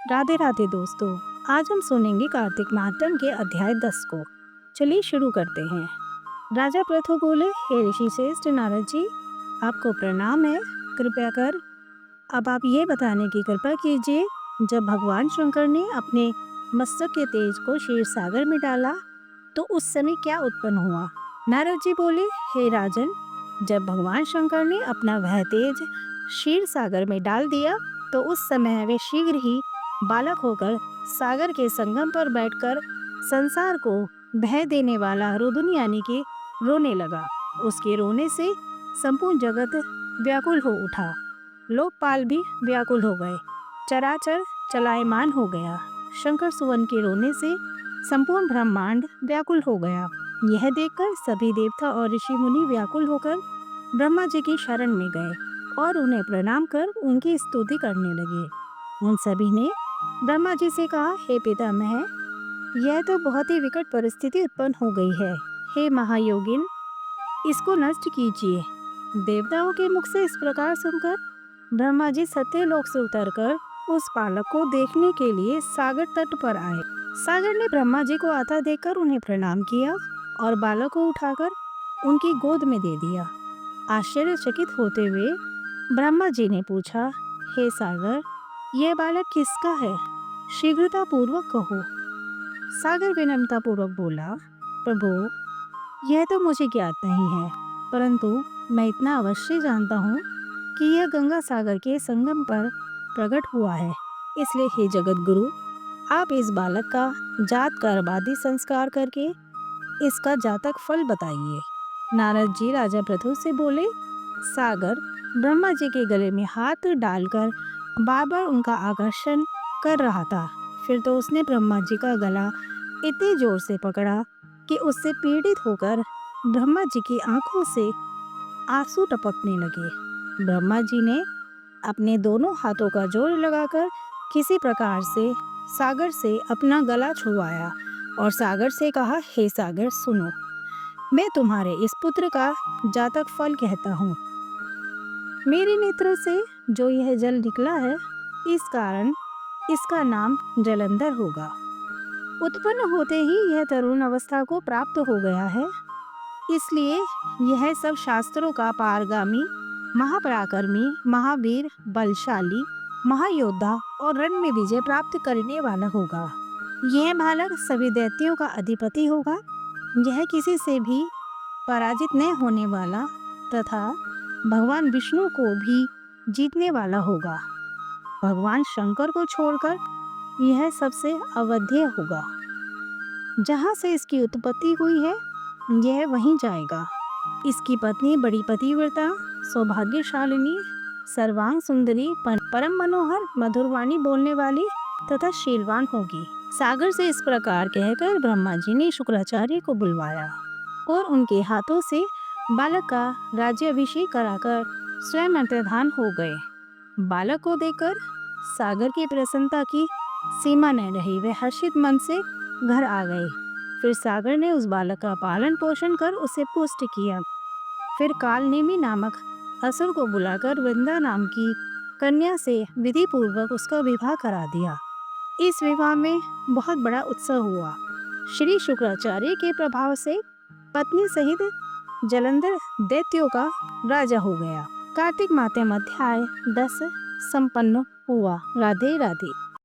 राधे राधे दोस्तों। आज हम सुनेंगे कार्तिक महात्म के अध्याय 10 को। चलिए शुरू करते हैं। राजा पृथु बोले, हे ऋषि श्रेष्ठ नारद जी, आपको प्रणाम है। कृपया कर अब आप ये बताने की कृपा कीजिए, जब भगवान शंकर ने अपने मस्तक के तेज को क्षीर सागर में डाला तो उस समय क्या उत्पन्न हुआ। नारद जी बोले, हे राजन, जब भगवान शंकर ने अपना वह तेज क्षीर सागर में डाल दिया तो उस समय वे शीघ्र ही बालक होकर सागर के संगम पर बैठकर संसार को भय देने वाला रुदन यानी कि रोने लगा। उसके रोने से संपूर्ण जगत व्याकुल हो उठा, लोकपाल भी व्याकुल हो गए, चराचर चलायमान हो गया। शंकर सुवन के रोने से संपूर्ण ब्रह्मांड व्याकुल हो गया। यह देखकर सभी देवता और ऋषि मुनि व्याकुल होकर ब्रह्मा जी की शरण में गए और उन्हें प्रणाम कर उनकी स्तुति करने लगे। उन सभी ने ब्रह्मा जी से कहा, हे पितामह, यह तो बहुत ही विकट परिस्थिति उत्पन्न हो गई है। हे महायोगिन, इसको नष्ट कीजिए। देवताओं के मुख से इस प्रकार सुनकर ब्रह्मा जी सत्यलोक से उतरकर उस बालक को देखने के लिए सागर तट पर आए। सागर ने ब्रह्मा जी को आता देखकर उन्हें प्रणाम किया और बालक को उठाकर उनकी गोद में दे दिया। आश्चर्यचकित होते हुए ब्रह्मा जी ने पूछा, हे सागर, यह बालक किसका है? शीघ्रता पूर्वक कहो। सागर विनम्रता पूर्वक बोला, प्रभु, यह तो मुझे ज्ञात नहीं है, परंतु मैं इतना अवश्य जानता हूँ कि यह गंगा सागर के संगम पर प्रकट हुआ है। इसलिए हे जगत गुरु, आप इस बालक का जात कर्म आदि संस्कार करके इसका जातक फल बताइए। नारद जी राजा पृथु से बोले, सागर ब्रह्मा जी के गले में हाथ डालकर बार बार उनका आकर्षण कर रहा था। फिर तो उसने ब्रह्मा जी का गला इतने जोर से पकड़ा कि उससे पीड़ित होकर ब्रह्मा जी की आंखों से आंसू टपकने लगे। ब्रह्मा जी ने अपने दोनों हाथों का जोर लगाकर किसी प्रकार से सागर से अपना गला छुड़वाया और सागर से कहा, हे सागर, सुनो, मैं तुम्हारे इस पुत्र का जातक फल कहता हूँ। मेरे नेत्र से जो यह जल निकला है, इस कारण इसका नाम जलंधर होगा। उत्पन्न होते ही यह तरुण अवस्था को प्राप्त हो गया है, इसलिए यह सब शास्त्रों का पारगामी, महापराक्रमी, महावीर, बलशाली, महायोद्धा और रण में विजय प्राप्त करने वाला होगा। यह बालक सभी दैत्यों का अधिपति होगा। यह किसी से भी पराजित न होने वाला तथा भगवान विष्णु को भी जीतने वाला होगा। भगवान शंकर को छोड़कर यह सबसे अवध्यय होगा। जहाँ से इसकी उत्पत्ति हुई है, यह वहीं जाएगा। इसकी पत्नी बड़ी पतिव्रता, सौभाग्यशालिनी, सर्वांग सुंदरी, परम मनोहर, मधुरवाणी बोलने वाली तथा शीलवान होगी। सागर से इस प्रकार कहकर ब्रह्मा जी ने शुक्राचार्य को बुलवाया और उनके हाथों से बालक का राज्याभिषेक कराकर स्वयं अंतर्धान हो गए। बालक को देखकर सागर की प्रसन्नता की सीमा न रही। वे हर्षित मन से घर आ गए। फिर सागर ने उस बालक का पालन पोषण कर उसे पुष्ट किया। फिर कालनेमी नामक असुर को बुलाकर वृंदा नाम की कन्या से विधि पूर्वक उसका विवाह करा दिया। इस विवाह में बहुत बड़ा उत्सव हुआ। श्री शुक्राचार्य के प्रभाव से पत्नी सहित जलंधर दैत्यों का राजा हो गया। कार्तिक माह अध्याय 10 संपन्न हुआ। राधे राधे।